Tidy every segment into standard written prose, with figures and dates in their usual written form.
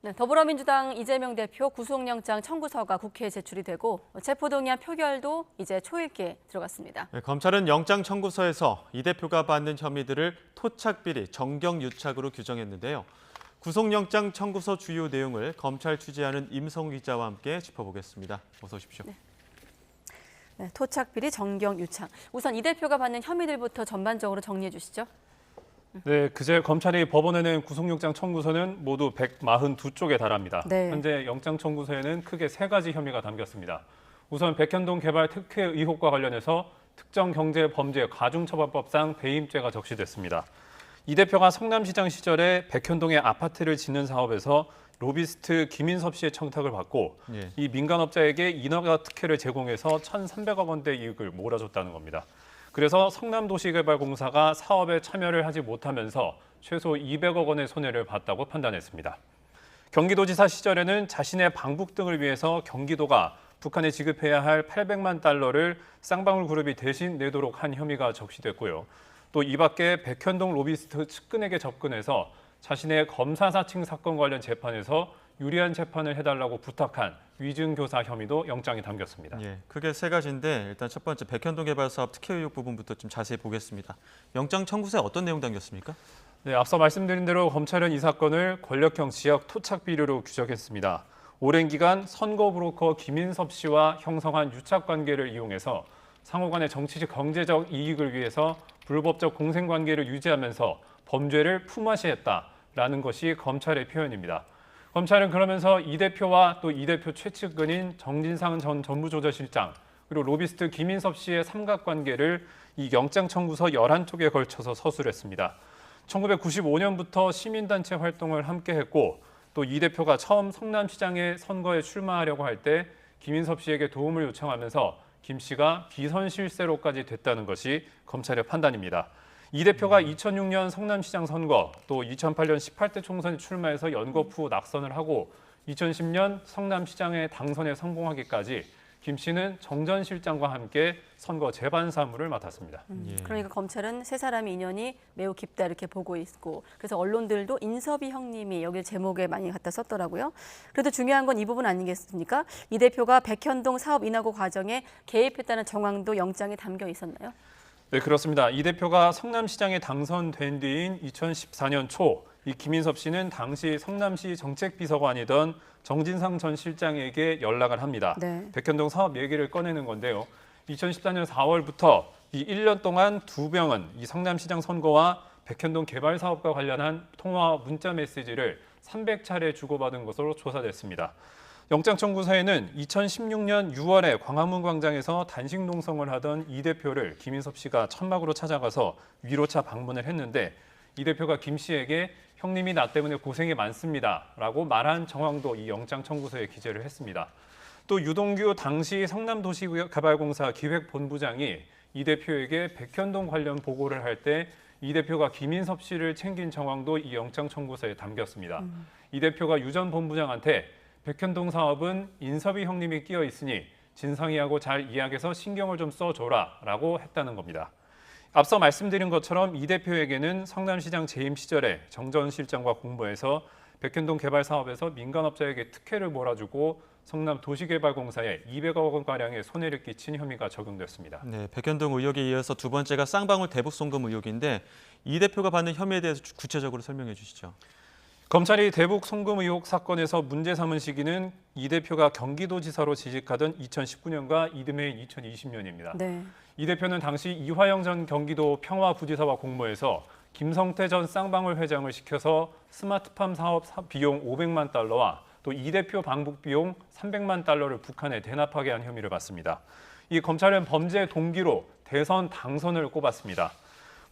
네, 더불어민주당 이재명 대표 구속영장 청구서가 국회에 제출이 되고 체포동의안 표결도 이제 초읽기에 들어갔습니다. 네, 검찰은 영장 청구서에서 이 대표가 받는 혐의들을 토착비리, 정경유착으로 규정했는데요. 구속영장 청구서 주요 내용을 검찰 취재하는 임성우 기자와 함께 짚어보겠습니다. 어서 오십시오. 네, 토착비리, 정경유착. 우선 이 대표가 받는 혐의들부터 전반적으로 정리해 주시죠. 네, 그제 검찰이 법원에 낸 구속영장 청구서는 모두 142쪽에 달합니다. 네. 현재 영장 청구서에는 크게 세 가지 혐의가 담겼습니다. 우선 백현동 개발 특혜 의혹과 관련해서 특정경제범죄 가중처벌법상 배임죄가 적시됐습니다. 이 대표가 성남시장 시절에 백현동의 아파트를 짓는 사업에서 로비스트 김인섭 씨의 청탁을 받고 이 민간업자에게 인허가 특혜를 제공해서 1,300억 원대 이익을 몰아줬다는 겁니다. 그래서 성남도시개발공사가 사업에 참여를 하지 못하면서 최소 200억 원의 손해를 봤다고 판단했습니다. 경기도지사 시절에는 자신의 방북 등을 위해서 경기도가 북한에 지급해야 할 800만 달러를 쌍방울 그룹이 대신 내도록 한 혐의가 적시됐고요. 또 이 밖에 백현동 로비스트 측근에게 접근해서 자신의 검사 사칭 사건 관련 재판에서 유리한 재판을 해달라고 부탁한 위증교사 혐의도 영장에 담겼습니다. 크게 세 가지인데 일단 첫 번째 백현동 개발 사업 특혜 의혹 부분부터 좀 자세히 보겠습니다. 영장 청구서에 어떤 내용 담겼습니까? 네, 앞서 말씀드린 대로 검찰은 이 사건을 권력형 지역 토착 비리로 규정했습니다. 오랜 기간 선거 브로커 김인섭 씨와 형성한 유착 관계를 이용해서 상호 간의 정치적 경제적 이익을 위해서 불법적 공생 관계를 유지하면서 범죄를 품앗이했다라는 것이 검찰의 표현입니다. 검찰은 그러면서 이 대표와 또 이 대표 최측근인 정진상 전 전무조사실장 그리고 로비스트 김인섭 씨의 삼각관계를 이 영장 청구서 11쪽에 걸쳐서 서술했습니다. 1995년부터 시민단체 활동을 함께 했고 또 이 대표가 처음 성남시장의 선거에 출마하려고 할 때 김인섭 씨에게 도움을 요청하면서 김 씨가 비선실세로까지 됐다는 것이 검찰의 판단입니다. 이 대표가 2006년 성남시장 선거, 또 2008년 18대 총선에 출마해서 연겁 후 낙선을 하고 2010년 성남시장에 당선에 성공하기까지 김 씨는 정 전 실장과 함께 선거 재반 사무를 맡았습니다. 그러니까 검찰은 세 사람의 인연이 매우 깊다 이렇게 보고 있고 그래서 언론들도 인섭이 형님이 여기 제목에 많이 갖다 썼더라고요. 그래도 중요한 건 이 부분 아니겠습니까? 이 대표가 백현동 사업 인하고 과정에 개입했다는 정황도 영장에 담겨 있었나요? 네, 그렇습니다. 이 대표가 성남시장에 당선된 뒤인 2014년 초, 이 김인섭 씨는 당시 성남시 정책비서관이던 정진상 전 실장에게 연락을 합니다. 네. 백현동 사업 얘기를 꺼내는 건데요. 2014년 4월부터 이 1년 동안 두 명은 이 성남시장 선거와 백현동 개발 사업과 관련한 통화 문자 메시지를 300차례 주고받은 것으로 조사됐습니다. 영장 청구서에는 2016년 6월에 광화문 광장에서 단식 농성을 하던 이 대표를 김인섭 씨가 천막으로 찾아가서 위로차 방문을 했는데 이 대표가 김 씨에게 형님이 나 때문에 고생이 많습니다 라고 말한 정황도 이 영장 청구서에 기재를 했습니다. 또 유동규 당시 성남도시개발공사 기획본부장이 이 대표에게 백현동 관련 보고를 할 때 이 대표가 김인섭 씨를 챙긴 정황도 이 영장 청구서에 담겼습니다. 이 대표가 유 전 본부장한테 백현동 사업은 인섭이 형님이 끼어 있으니 진상이하고 잘 이야기해서 신경을 좀 써줘라 라고 했다는 겁니다. 앞서 말씀드린 것처럼 이 대표에게는 성남시장 재임 시절에 정 전 실장과 공모해서 백현동 개발 사업에서 민간업자에게 특혜를 몰아주고 성남도시개발공사에 200억 원가량의 손해를 끼친 혐의가 적용됐습니다. 네, 백현동 의혹에 이어서 두 번째가 쌍방울 대북 송금 의혹인데 이 대표가 받는 혐의에 대해서 구체적으로 설명해 주시죠. 검찰이 대북 송금 의혹 사건에서 문제 삼은 시기는 이 대표가 경기도지사로 재직하던 2019년과 이듬해인 2020년입니다. 네. 이 대표는 당시 이화영 전 경기도 평화부지사와 공모해서 김성태 전 쌍방울 회장을 시켜서 스마트팜 사업 비용 500만 달러와 또 이 대표 방북 비용 300만 달러를 북한에 대납하게 한 혐의를 받습니다. 이 검찰은 범죄 동기로 대선 당선을 꼽았습니다.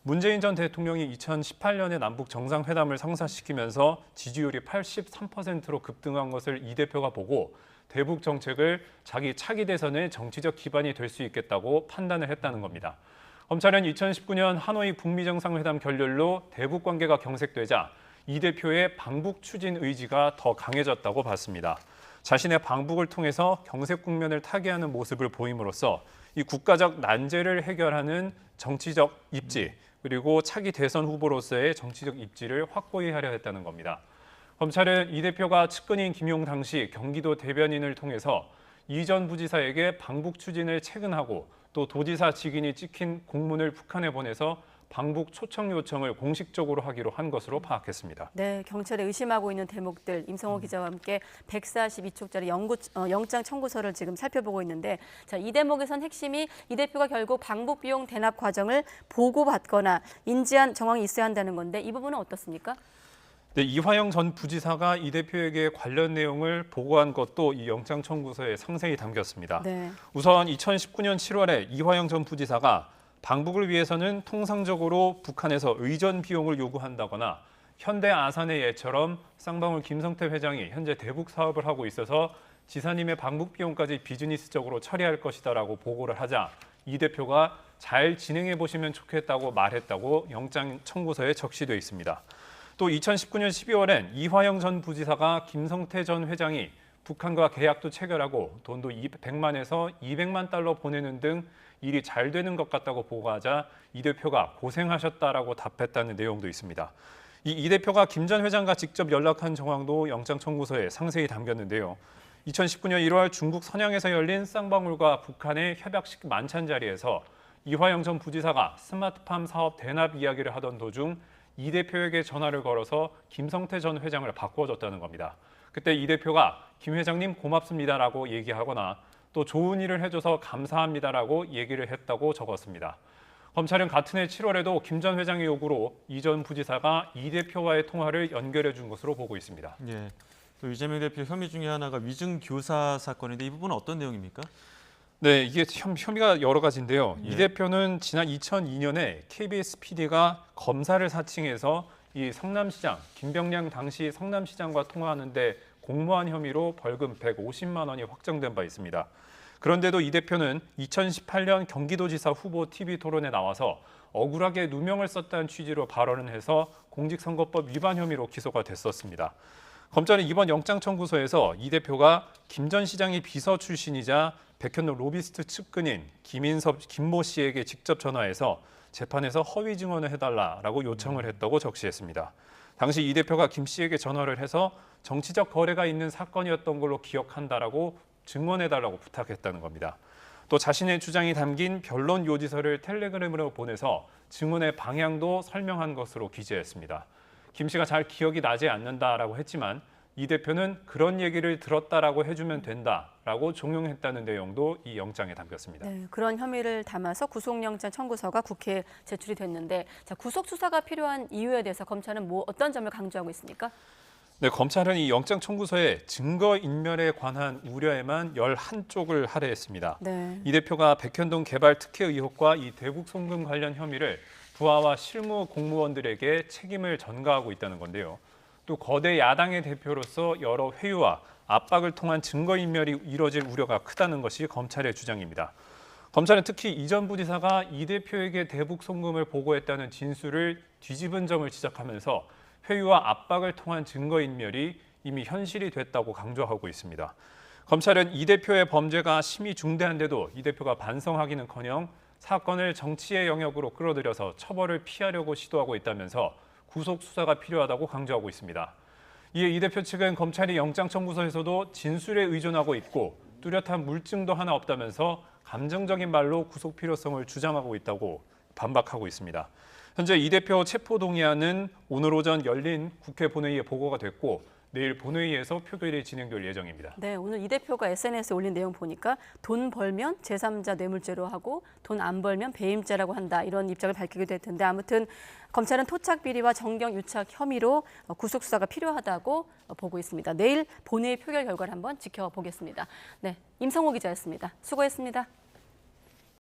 문재인 전 대통령이 2018년에 남북 정상회담을 성사시키면서 지지율이 83%로 급등한 것을 이 대표가 보고 대북 정책을 자기 차기 대선의 정치적 기반이 될 수 있겠다고 판단을 했다는 겁니다. 검찰은 2019년 하노이 북미 정상회담 결렬로 대북 관계가 경색되자 이 대표의 방북 추진 의지가 더 강해졌다고 봤습니다. 자신의 방북을 통해서 경색 국면을 타개하는 모습을 보임으로써 이 국가적 난제를 해결하는 정치적 입지 그리고 차기 대선 후보로서의 정치적 입지를 확고히 하려 했다는 겁니다. 검찰은 이 대표가 측근인 김용 당시 경기도 대변인을 통해서 이 전 부지사에게 방북 추진을 체근하고 또 도지사 직인이 찍힌 공문을 북한에 보내서 방북 초청 요청을 공식적으로 하기로 한 것으로 파악했습니다. 네, 경찰이 의심하고 있는 대목들 임성호 기자와 함께 142쪽짜리 영장 청구서를 지금 살펴보고 있는데 자, 이 대목에선 핵심이 이 대표가 결국 방북 비용 대납 과정을 보고받거나 인지한 정황이 있어야 한다는 건데 이 부분은 어떻습니까? 네, 이화영 전 부지사가 이 대표에게 관련 내용을 보고한 것도 이 영장 청구서에 상세히 담겼습니다. 네. 우선 2019년 7월에 이화영 전 부지사가 방북을 위해서는 통상적으로 북한에서 의전 비용을 요구한다거나 현대 아산의 예처럼 쌍방울 김성태 회장이 현재 대북 사업을 하고 있어서 지사님의 방북 비용까지 비즈니스적으로 처리할 것이다라고 보고를 하자 이 대표가 잘 진행해 보시면 좋겠다고 말했다고 영장 청구서에 적시되어 있습니다. 또 2019년 12월엔 이화영 전 부지사가 김성태 전 회장이 북한과 계약도 체결하고 돈도 100만에서 200만 달러 보내는 등 일이 잘 되는 것 같다고 보고하자 이 대표가 고생하셨다라고 답했다는 내용도 있습니다. 이 대표가 김 전 회장과 직접 연락한 정황도 영장 청구서에 상세히 담겼는데요. 2019년 1월 중국 선양에서 열린 쌍방울과 북한의 협약식 만찬 자리에서 이화영 전 부지사가 스마트팜 사업 대납 이야기를 하던 도중 이 대표에게 전화를 걸어서 김성태 전 회장을 바꿔줬다는 겁니다. 그때 이 대표가 김 회장님 고맙습니다라고 얘기하거나 또 좋은 일을 해줘서 감사합니다라고 얘기를 했다고 적었습니다. 검찰은 같은 해 7월에도 김 전 회장의 요구로 이 전 부지사가 이 대표와의 통화를 연결해 준 것으로 보고 있습니다. 예. 또 이재명 대표 혐의 중에 하나가 위증 교사 사건인데 이 부분은 어떤 내용입니까? 네, 이게 혐의가 여러 가지인데요. 예. 이 대표는 지난 2002년에 KBS PD가 검사를 사칭해서 이 성남시장 김병량 당시 성남시장과 통화하는데 공모한 혐의로 벌금 150만 원이 확정된 바 있습니다. 그런데도 이 대표는 2018년 경기도지사 후보 TV 토론에 나와서 억울하게 누명을 썼다는 취지로 발언을 해서 공직선거법 위반 혐의로 기소가 됐었습니다. 검찰은 이번 영장 청구서에서 이 대표가 김 전 시장의 비서 출신이자 백현동 로비스트 측근인 김모 씨에게 직접 전화해서 재판에서 허위 증언을 해달라라고 요청을 했다고 적시했습니다. 당시 이 대표가 김 씨에게 전화를 해서 정치적 거래가 있는 사건이었던 걸로 기억한다라고 증언해달라고 부탁했다는 겁니다. 또 자신의 주장이 담긴 변론 요지서를 텔레그램으로 보내서 증언의 방향도 설명한 것으로 기재했습니다. 김 씨가 잘 기억이 나지 않는다라고 했지만 이 대표는 그런 얘기를 들었다라고 해주면 된다라고 종용했다는 내용도 이 영장에 담겼습니다. 네, 그런 혐의를 담아서 구속영장 청구서가 국회에 제출이 됐는데 자, 구속 수사가 필요한 이유에 대해서 검찰은 어떤 점을 강조하고 있습니까? 네, 검찰은 이 영장 청구서에 증거인멸에 관한 우려에만 11쪽을 할애했습니다. 네. 이 대표가 백현동 개발 특혜 의혹과 이 대북 송금 관련 혐의를 부하와 실무 공무원들에게 책임을 전가하고 있다는 건데요. 또 거대 야당의 대표로서 여러 회유와 압박을 통한 증거인멸이 이뤄질 우려가 크다는 것이 검찰의 주장입니다. 검찰은 특히 이 전 부지사가 이 대표에게 대북 송금을 보고했다는 진술을 뒤집은 점을 지적하면서 회유와 압박을 통한 증거인멸이 이미 현실이 됐다고 강조하고 있습니다. 검찰은 이 대표의 범죄가 심히 중대한데도 이 대표가 반성하기는커녕 사건을 정치의 영역으로 끌어들여서 처벌을 피하려고 시도하고 있다면서 구속 수사가 필요하다고 강조하고 있습니다. 이에 이 대표 측은 검찰이 영장 청구서에서도 진술에 의존하고 있고 뚜렷한 물증도 하나 없다면서 감정적인 말로 구속 필요성을 주장하고 있다고 반박하고 있습니다. 현재 이 대표 체포 동의안은 오늘 오전 열린 국회 본회의에 보고가 됐고 내일 본회의에서 표결이 진행될 예정입니다. 네, 오늘 이 대표가 SNS에 올린 내용 보니까 돈 벌면 제3자 뇌물죄로 하고 돈 안 벌면 배임죄라고 한다 이런 입장을 밝히기도 했는데 아무튼 검찰은 토착 비리와 정경 유착 혐의로 구속 수사가 필요하다고 보고 있습니다. 내일 본회의 표결 결과를 한번 지켜보겠습니다. 네, 임성호 기자였습니다. 수고했습니다.